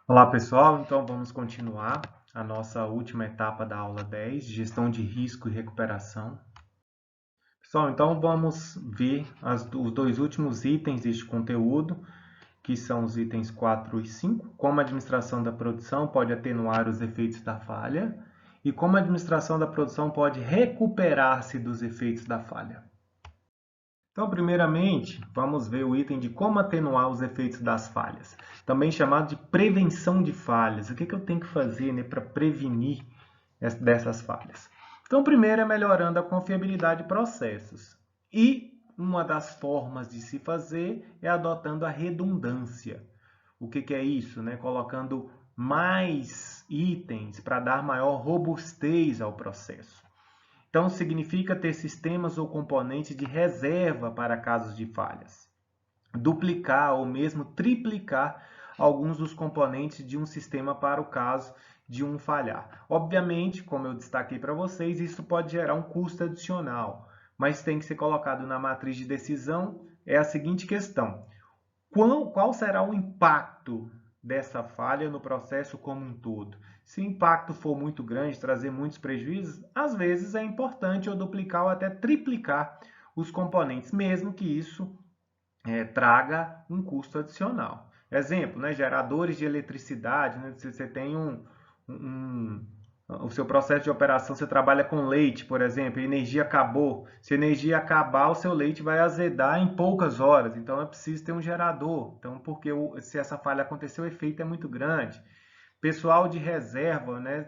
Olá pessoal, então vamos continuar a nossa última etapa da aula 10, gestão de risco e recuperação. Pessoal, então vamos ver os dois últimos itens deste conteúdo, que são os itens 4 e 5, como a administração da produção pode atenuar os efeitos da falha e como a administração da produção pode recuperar-se dos efeitos da falha. Então, primeiramente, vamos ver o item de como atenuar os efeitos das falhas, também chamado de prevenção de falhas. O que eu tenho que fazer, né, para prevenir dessas falhas? Então, primeiro é melhorando a confiabilidade de processos. E uma das formas de se fazer é adotando a redundância. O que é isso? Né? Colocando mais itens para dar maior robustez ao processo. Então, significa ter sistemas ou componentes de reserva para casos de falhas. Duplicar ou mesmo triplicar alguns dos componentes de um sistema para o caso de um falhar. Obviamente, como eu destaquei para vocês, isso pode gerar um custo adicional, mas tem que ser colocado na matriz de decisão. É a seguinte questão: qual será o impacto dessa falha no processo como um todo? Se o impacto for muito grande, trazer muitos prejuízos, às vezes é importante eu duplicar ou até triplicar os componentes, mesmo que isso traga um custo adicional. Exemplo, né, geradores de eletricidade, né, se você tem um, o seu processo de operação, você trabalha com leite, por exemplo, a energia acabou. Se a energia acabar, o seu leite vai azedar em poucas horas, então é preciso ter um gerador. Então, porque se essa falha acontecer, o efeito é muito grande. Pessoal de reserva, né?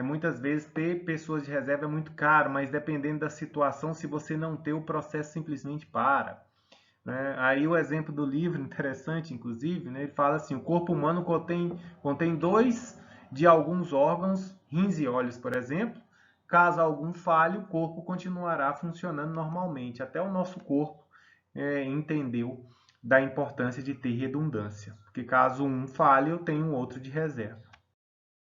Muitas vezes ter pessoas de reserva é muito caro, mas dependendo da situação, se você não ter, o processo simplesmente para. Né? Aí o exemplo do livro, interessante inclusive, né? Ele fala assim, o corpo humano contém dois de alguns órgãos, rins e olhos, por exemplo. Caso algum falhe, o corpo continuará funcionando normalmente. Até o nosso corpo entendeu da importância de ter redundância, porque caso um falhe, eu tenho outro de reserva.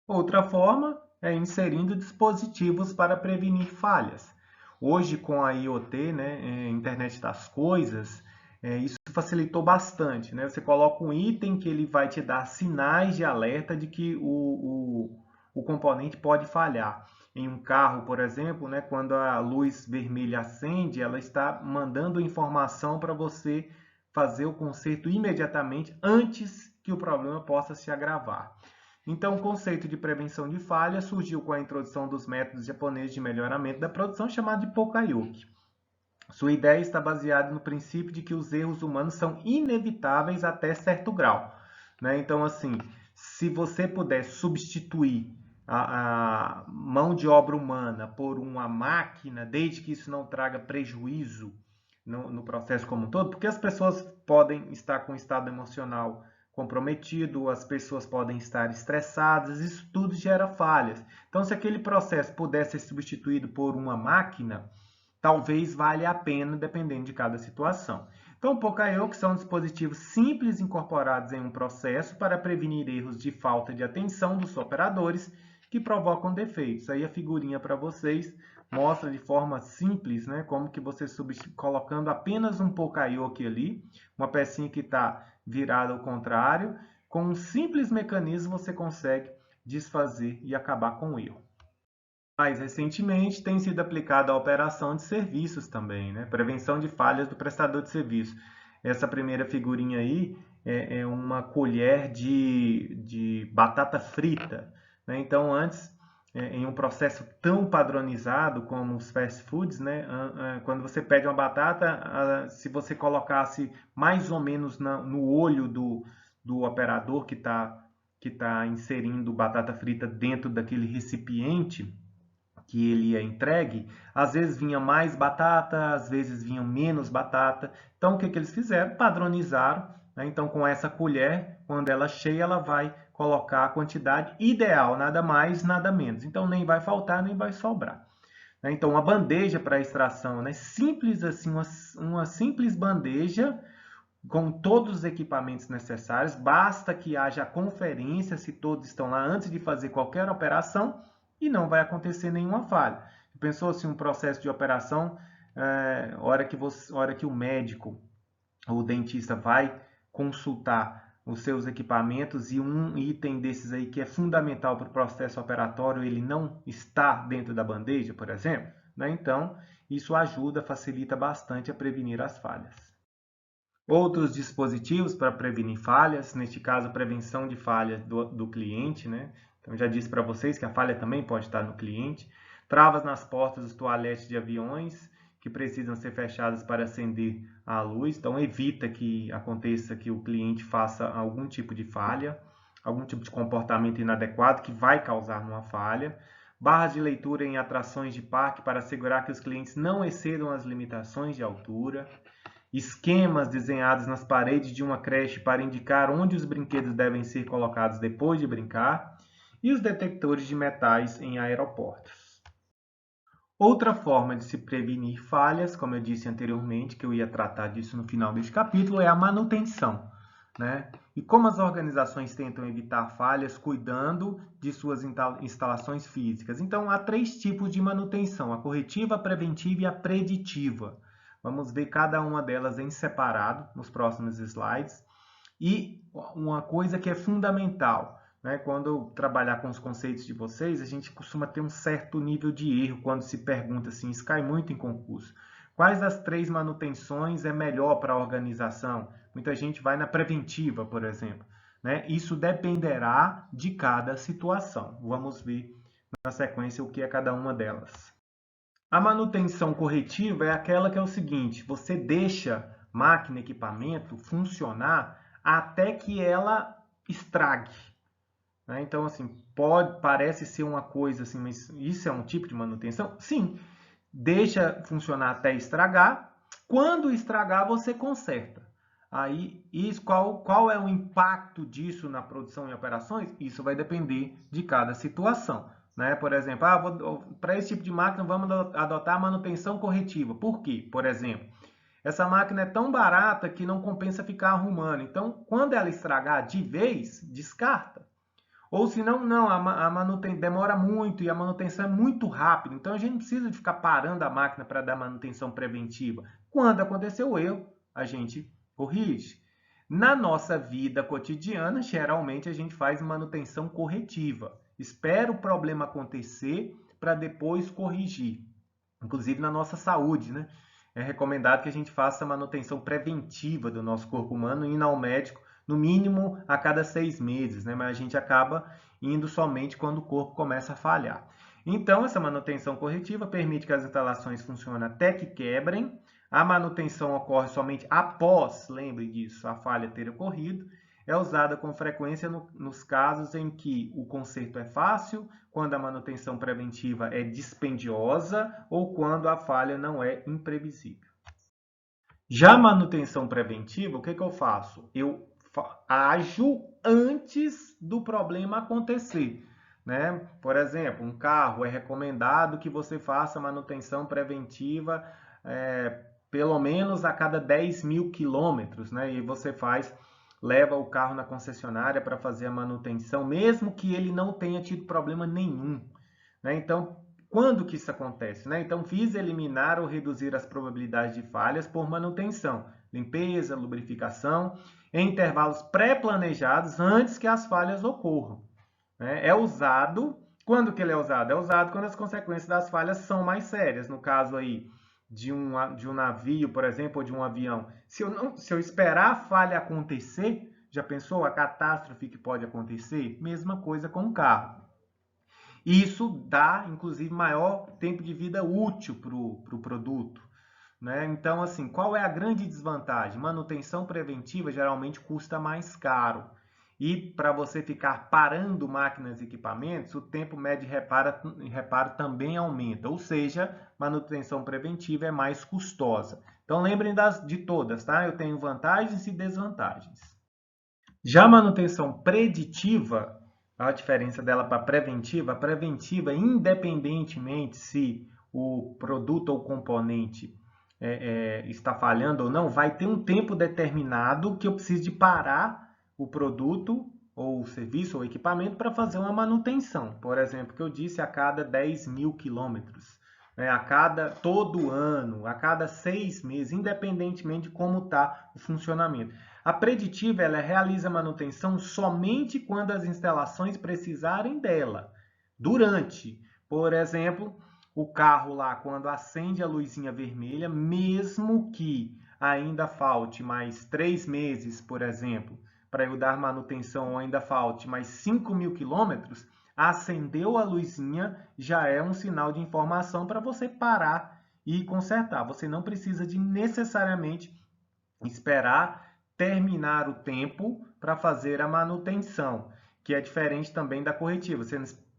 Outra forma é inserindo dispositivos para prevenir falhas. Hoje, com a IoT, né, Internet das Coisas, isso facilitou bastante. Né? Você coloca um item que ele vai te dar sinais de alerta de que o componente pode falhar. Em um carro, por exemplo, né, quando a luz vermelha acende, ela está mandando informação para você fazer o conserto imediatamente antes que o problema possa se agravar. Então, o conceito de prevenção de falha surgiu com a introdução dos métodos japoneses de melhoramento da produção, chamado de Pokayuki. Sua ideia está baseada no princípio de que os erros humanos são inevitáveis até certo grau. Né? Então, assim, se você puder substituir a mão de obra humana por uma máquina, desde que isso não traga prejuízo no processo como um todo, porque as pessoas podem estar com estado emocional comprometido, as pessoas podem estar estressadas, isso tudo gera falhas. Então, se aquele processo pudesse ser substituído por uma máquina, talvez valha a pena, dependendo de cada situação. Então, o Pokayo, que são dispositivos simples incorporados em um processo para prevenir erros de falta de atenção dos operadores que provocam defeitos. Aí a figurinha para vocês mostra de forma simples, né, como que você colocando apenas um Pokayo aqui ali, uma pecinha que está virada ao contrário, com um simples mecanismo você consegue desfazer e acabar com o erro. Mais recentemente, tem sido aplicada a operação de serviços também, né? Prevenção de falhas do prestador de serviço. Essa primeira figurinha aí é uma colher de batata frita. Né? Então, antes, em um processo tão padronizado como os fast foods, né? Quando você pede uma batata, se você colocasse mais ou menos no olho do operador que tá inserindo batata frita dentro daquele recipiente, que ele é entregue, às vezes vinha mais batata, às vezes vinha menos batata. Então, o que eles fizeram? Padronizaram. Né? Então, com essa colher, quando ela cheia, ela vai colocar a quantidade ideal, nada mais, nada menos. Então, nem vai faltar, nem vai sobrar. Né? Então, uma bandeja para extração, né? Simples assim, uma simples bandeja com todos os equipamentos necessários, basta que haja conferência se todos estão lá antes de fazer qualquer operação e não vai acontecer nenhuma falha. Pensou assim um processo de operação, hora que o médico ou o dentista vai consultar os seus equipamentos e um item desses aí que é fundamental para o processo operatório, ele não está dentro da bandeja, por exemplo, né? Então, isso ajuda, facilita bastante a prevenir as falhas. Outros dispositivos para prevenir falhas, neste caso, a prevenção de falhas do cliente, né? Então, já disse para vocês que a falha também pode estar no cliente. Travas nas portas dos toaletes de aviões, que precisam ser fechadas para acender a luz. Então, evita que aconteça que o cliente faça algum tipo de falha, algum tipo de comportamento inadequado que vai causar uma falha. Barras de leitura em atrações de parque para assegurar que os clientes não excedam as limitações de altura. Esquemas desenhados nas paredes de uma creche para indicar onde os brinquedos devem ser colocados depois de brincar. E os detectores de metais em aeroportos. Outra forma de se prevenir falhas, como eu disse anteriormente, que eu ia tratar disso no final deste capítulo, é a manutenção, né? E como as organizações tentam evitar falhas cuidando de suas instalações físicas? Então, há 3 tipos de manutenção, a corretiva, a preventiva e a preditiva. Vamos ver cada uma delas em separado nos próximos slides. E uma coisa que é fundamental, né? Quando eu trabalhar com os conceitos de vocês, a gente costuma ter um certo nível de erro quando se pergunta assim, isso cai muito em concurso. Quais das 3 manutenções é melhor para a organização? Muita gente vai na preventiva, por exemplo, né? Isso dependerá de cada situação. Vamos ver na sequência o que é cada uma delas. A manutenção corretiva é aquela que é o seguinte, você deixa máquina, equipamento funcionar até que ela estrague. Né? Então, assim, parece ser uma coisa assim, mas isso é um tipo de manutenção? Sim, deixa funcionar até estragar. Quando estragar, você conserta. Aí, qual é o impacto disso na produção e operações? Isso vai depender de cada situação. Né? Por exemplo, para esse tipo de máquina, vamos adotar a manutenção corretiva. Por quê? Por exemplo, essa máquina é tão barata que não compensa ficar arrumando. Então, quando ela estragar de vez, descarta. Ou se não, a manutenção demora muito e a manutenção é muito rápida. Então, a gente não precisa de ficar parando a máquina para dar manutenção preventiva. Quando aconteceu o erro, a gente corrige. Na nossa vida cotidiana, geralmente a gente faz manutenção corretiva. Espera o problema acontecer para depois corrigir. Inclusive na nossa saúde, né? É recomendado que a gente faça manutenção preventiva do nosso corpo humano, indo ao médico no mínimo a cada 6 meses, né? Mas a gente acaba indo somente quando o corpo começa a falhar. Então, essa manutenção corretiva permite que as instalações funcionem até que quebrem. A manutenção ocorre somente após, lembre disso, a falha ter ocorrido. É usada com frequência nos casos em que o conserto é fácil, quando a manutenção preventiva é dispendiosa ou quando a falha não é imprevisível. Já a manutenção preventiva, o que eu faço? Eu ajo antes do problema acontecer. Né? Por exemplo, um carro é recomendado que você faça manutenção preventiva pelo menos a cada 10 mil quilômetros, né? E você leva o carro na concessionária para fazer a manutenção, mesmo que ele não tenha tido problema nenhum. Né? Então, quando que isso acontece? Né? Então, visa eliminar ou reduzir as probabilidades de falhas por manutenção, limpeza, lubrificação, em intervalos pré-planejados antes que as falhas ocorram. Né? É usado, quando que ele é usado? É usado quando as consequências das falhas são mais sérias. No caso aí de um navio, por exemplo, ou de um avião. Se eu esperar a falha acontecer, já pensou a catástrofe que pode acontecer? Mesma coisa com o carro. Isso dá, inclusive, maior tempo de vida útil para o produto. Né? Então, assim, qual é a grande desvantagem? Manutenção preventiva geralmente custa mais caro. E para você ficar parando máquinas e equipamentos, o tempo médio de reparo também aumenta. Ou seja, manutenção preventiva é mais custosa. Então, lembrem de todas, tá? Eu tenho vantagens e desvantagens. Já a manutenção preditiva, a diferença dela para a preventiva, independentemente se o produto ou componente está falhando ou não, vai ter um tempo determinado que eu preciso de parar o produto ou o serviço ou equipamento para fazer uma manutenção. Por exemplo, que eu disse, a cada 10 mil quilômetros, né? Todo ano, a cada 6 meses, independentemente de como está o funcionamento. A preditiva ela realiza manutenção somente quando as instalações precisarem dela. Durante, por exemplo, o carro lá, quando acende a luzinha vermelha, mesmo que ainda falte mais 3 meses, por exemplo, para eu dar manutenção, ou ainda falte mais 5.000 quilômetros, acendeu a luzinha, já é um sinal de informação para você parar e consertar. Você não precisa de necessariamente esperar terminar o tempo para fazer a manutenção, que é diferente também da corretiva.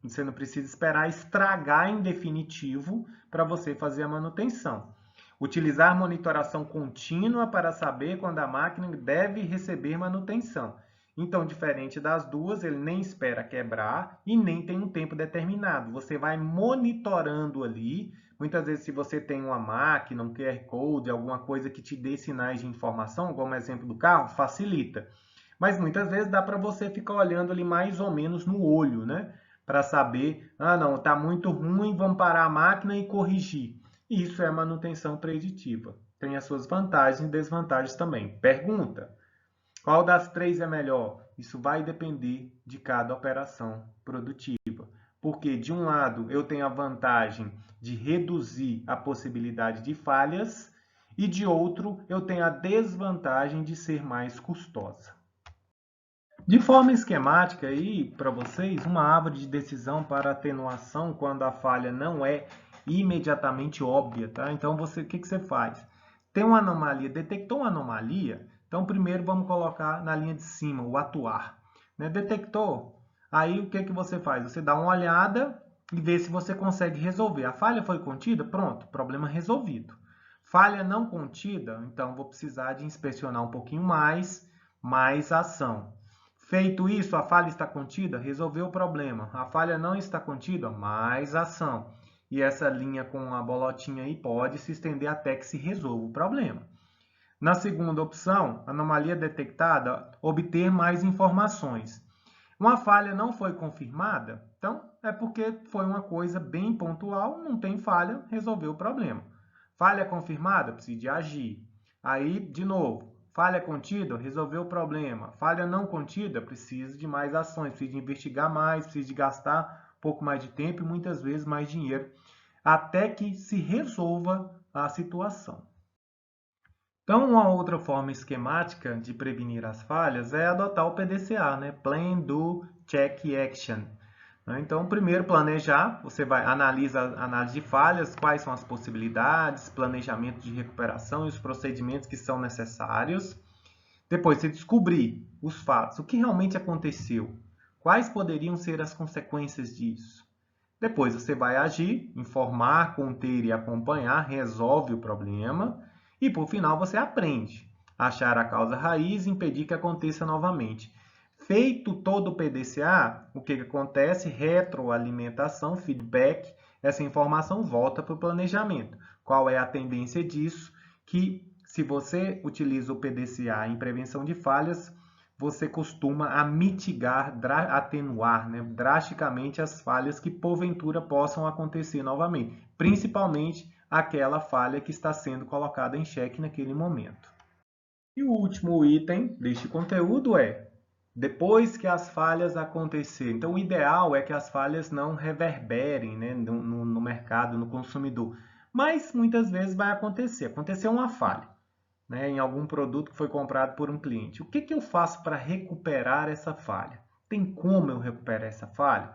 Você não precisa esperar estragar em definitivo para você fazer a manutenção. Utilizar monitoração contínua para saber quando a máquina deve receber manutenção. Então, diferente das duas, ele nem espera quebrar e nem tem um tempo determinado. Você vai monitorando ali. Muitas vezes, se você tem uma máquina, um QR Code, alguma coisa que te dê sinais de informação, como o exemplo do carro, facilita. Mas muitas vezes dá para você ficar olhando ali mais ou menos no olho, né? Para saber, não, está muito ruim, vamos parar a máquina e corrigir. Isso é manutenção preditiva. Tem as suas vantagens e desvantagens também. Pergunta: qual das três é melhor? Isso vai depender de cada operação produtiva. Porque, de um lado, eu tenho a vantagem de reduzir a possibilidade de falhas e, de outro, eu tenho a desvantagem de ser mais custosa. De forma esquemática, aí, para vocês, uma árvore de decisão para atenuação quando a falha não é imediatamente óbvia. Tá? Então, o que você faz? Tem uma anomalia, detectou uma anomalia? Então, primeiro vamos colocar na linha de cima, o atuar. Né? Detectou? Aí, o que você faz? Você dá uma olhada e vê se você consegue resolver. A falha foi contida? Pronto, problema resolvido. Falha não contida? Então, vou precisar de inspecionar um pouquinho mais ação. Feito isso, a falha está contida? Resolveu o problema. A falha não está contida? Mais ação. E essa linha com a bolotinha aí pode se estender até que se resolva o problema. Na segunda opção, anomalia detectada, obter mais informações. Uma falha não foi confirmada, então é porque foi uma coisa bem pontual, não tem falha, resolveu o problema. Falha confirmada, precisa de agir. Aí, de novo, falha contida, resolveu o problema. Falha não contida, precisa de mais ações, precisa de investigar mais, precisa de gastar um pouco mais de tempo e muitas vezes mais dinheiro, até que se resolva a situação. Então, uma outra forma esquemática de prevenir as falhas é adotar o PDCA, né? Plan, Do, Check, Action. Então, primeiro planejar, você vai analisar análise de falhas, quais são as possibilidades, planejamento de recuperação e os procedimentos que são necessários. Depois, você descobrir os fatos, o que realmente aconteceu, quais poderiam ser as consequências disso. Depois, você vai agir, informar, conter e acompanhar, resolve o problema. E, por final, você aprende. Achar a causa raiz e impedir que aconteça novamente. Feito todo o PDCA, o que acontece? Retroalimentação, feedback, essa informação volta para o planejamento. Qual é a tendência disso? Que se você utiliza o PDCA em prevenção de falhas, você costuma a mitigar, atenuar, né, drasticamente as falhas que porventura possam acontecer novamente, principalmente aquela falha que está sendo colocada em xeque naquele momento. E o último item deste conteúdo é: depois que as falhas acontecerem. Então, o ideal é que as falhas não reverberem, né, no mercado, no consumidor. Mas muitas vezes vai acontecer. Aconteceu uma falha, né, em algum produto que foi comprado por um cliente. O que eu faço para recuperar essa falha? Tem como eu recuperar essa falha?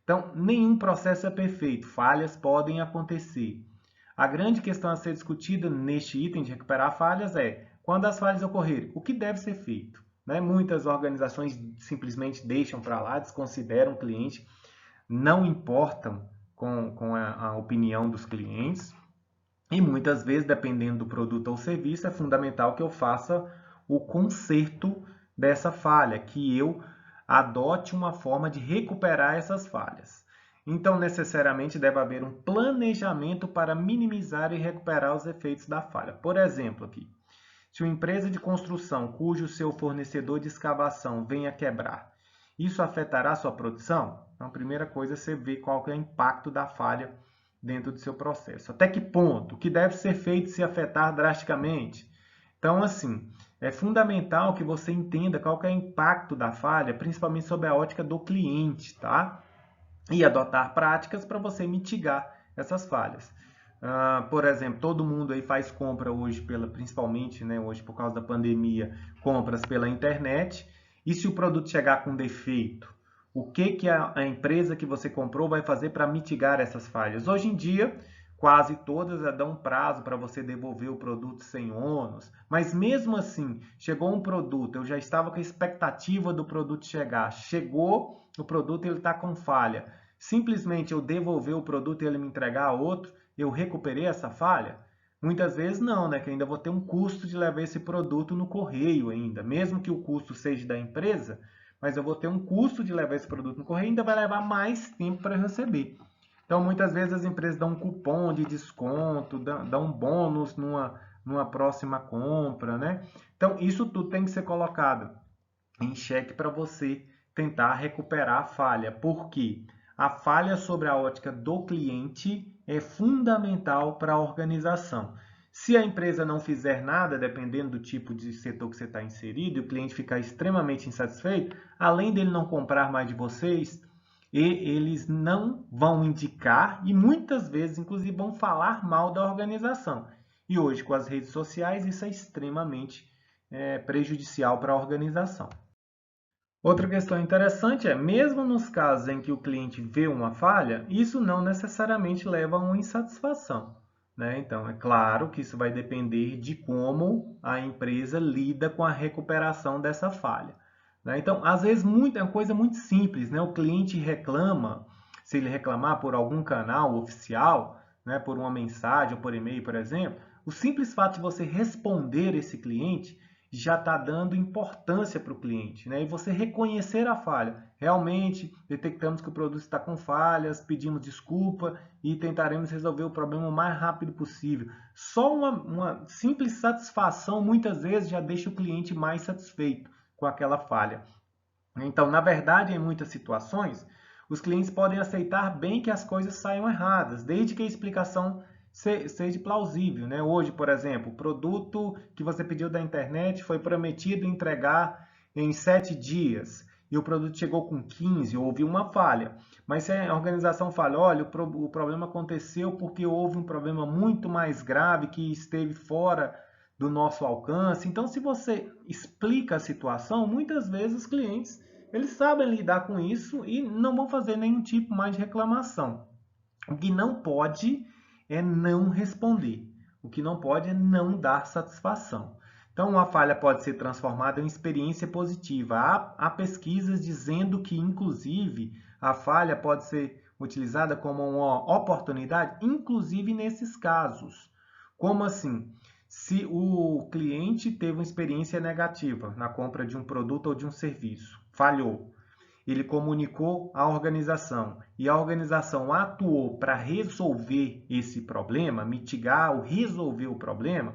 Então, nenhum processo é perfeito. Falhas podem acontecer. A grande questão a ser discutida neste item de recuperar falhas é: quando as falhas ocorrerem, o que deve ser feito? Né? Muitas organizações simplesmente deixam para lá, desconsideram o cliente, não importam com a opinião dos clientes. E muitas vezes, dependendo do produto ou serviço, é fundamental que eu faça o conserto dessa falha, que eu adote uma forma de recuperar essas falhas. Então, necessariamente, deve haver um planejamento para minimizar e recuperar os efeitos da falha. Por exemplo, aqui, se uma empresa de construção cujo seu fornecedor de escavação venha quebrar, isso afetará a sua produção? Então, a primeira coisa é você ver qual que é o impacto da falha dentro do seu processo. Até que ponto? O que deve ser feito se afetar drasticamente? Então, assim, é fundamental que você entenda qual que é o impacto da falha, principalmente sob a ótica do cliente, tá? E adotar práticas para você mitigar essas falhas. Por exemplo, todo mundo aí faz compra hoje, principalmente, né, hoje por causa da pandemia, compras pela internet. E se o produto chegar com defeito, o que a empresa que você comprou vai fazer para mitigar essas falhas? Hoje em dia, quase todas dão um prazo para você devolver o produto sem ônus, mas mesmo assim, chegou um produto, eu já estava com a expectativa do produto chegar, chegou o produto e ele está com falha. Simplesmente eu devolver o produto e ele me entregar outro, eu recuperei essa falha? Muitas vezes não, né? Que ainda vou ter um custo de levar esse produto no correio ainda, mesmo que o custo seja da empresa, mas eu vou ter um custo de levar esse produto no correio e ainda vai levar mais tempo para receber. Então, muitas vezes as empresas dão um cupom de desconto, dão um bônus numa próxima compra, né? Então, isso tudo tem que ser colocado em xeque para você tentar recuperar a falha. Por quê? A falha sobre a ótica do cliente é fundamental para a organização. Se a empresa não fizer nada, dependendo do tipo de setor que você está inserido, e o cliente ficar extremamente insatisfeito, além dele não comprar mais de vocês, eles não vão indicar e muitas vezes, inclusive, vão falar mal da organização. E hoje, com as redes sociais, isso é extremamente prejudicial para a organização. Outra questão interessante é, mesmo nos casos em que o cliente vê uma falha, isso não necessariamente leva a uma insatisfação, né? Então, é claro que isso vai depender de como a empresa lida com a recuperação dessa falha, né? Então, às vezes, é uma coisa muito simples, né? O cliente reclama, se ele reclamar por algum canal oficial, né, por uma mensagem ou por e-mail, por exemplo, o simples fato de você responder esse cliente já está dando importância para o cliente, né? E você reconhecer a falha. Realmente, detectamos que o produto está com falhas, pedimos desculpa e tentaremos resolver o problema o mais rápido possível. Só uma simples satisfação, muitas vezes, já deixa o cliente mais satisfeito com aquela falha. Então, na verdade, em muitas situações, os clientes podem aceitar bem que as coisas saiam erradas, desde que a explicação seja plausível, né? Hoje, por exemplo, o produto que você pediu da internet foi prometido entregar em 7 dias e o produto chegou com 15, houve uma falha. Mas se a organização fala, olha, o problema aconteceu porque houve um problema muito mais grave que esteve fora do nosso alcance. Então, se você explica a situação, muitas vezes os clientes eles sabem lidar com isso e não vão fazer nenhum tipo mais de reclamação. O que não pode é não responder. O que não pode é não dar satisfação. Então, uma falha pode ser transformada em experiência positiva. Há pesquisas dizendo que, inclusive, a falha pode ser utilizada como uma oportunidade, inclusive nesses casos. Como assim? Se o cliente teve uma experiência negativa na compra de um produto ou de um serviço, falhou, ele comunicou à organização e a organização atuou para resolver esse problema, mitigar ou resolver o problema,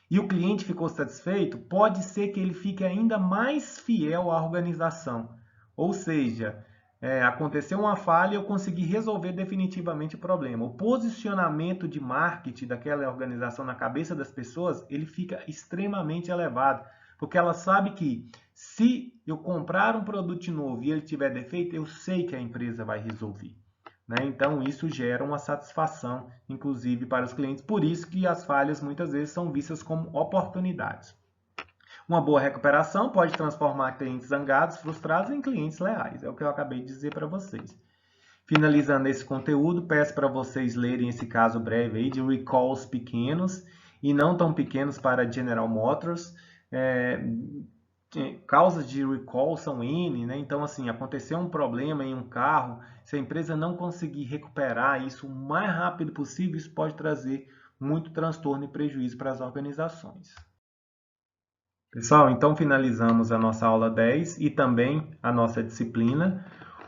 e o cliente ficou satisfeito, pode ser que ele fique ainda mais fiel à organização. Ou seja, aconteceu uma falha e eu consegui resolver definitivamente o problema. O posicionamento de marketing daquela organização na cabeça das pessoas, ele fica extremamente elevado, porque ela sabe que se eu comprar um produto novo e ele tiver defeito, eu sei que a empresa vai resolver, né? Então, isso gera uma satisfação, inclusive, para os clientes. Por isso que as falhas, muitas vezes, são vistas como oportunidades. Uma boa recuperação pode transformar clientes zangados, frustrados, em clientes leais. É o que eu acabei de dizer para vocês. Finalizando esse conteúdo, peço para vocês lerem esse caso breve aí de recalls pequenos e não tão pequenos para General Motors. Causas de recall são N, né? Então, assim, aconteceu um problema em um carro, se a empresa não conseguir recuperar isso o mais rápido possível, isso pode trazer muito transtorno e prejuízo para as organizações. Pessoal, então finalizamos a nossa aula 10 e também a nossa disciplina.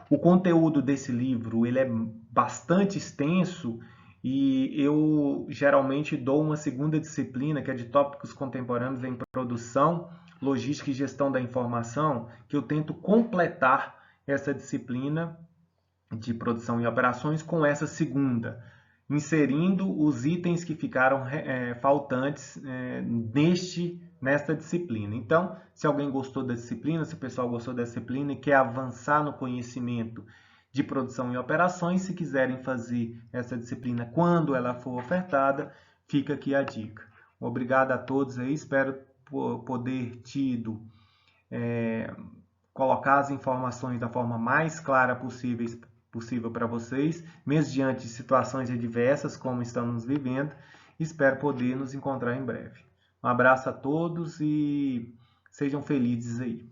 O conteúdo desse livro ele é bastante extenso e eu geralmente dou uma segunda disciplina, que é de tópicos contemporâneos em produção, logística e gestão da informação, que eu tento completar essa disciplina de produção e operações com essa segunda, inserindo os itens que ficaram faltantes nesta disciplina. Então, se alguém gostou da disciplina, se o pessoal gostou da disciplina e quer avançar no conhecimento de produção e operações, se quiserem fazer essa disciplina quando ela for ofertada, fica aqui a dica. Obrigado a todos aí, espero poder colocar as informações da forma mais clara possível para vocês, mesmo diante de situações adversas como estamos vivendo. Espero poder nos encontrar em breve. Um abraço a todos e sejam felizes aí.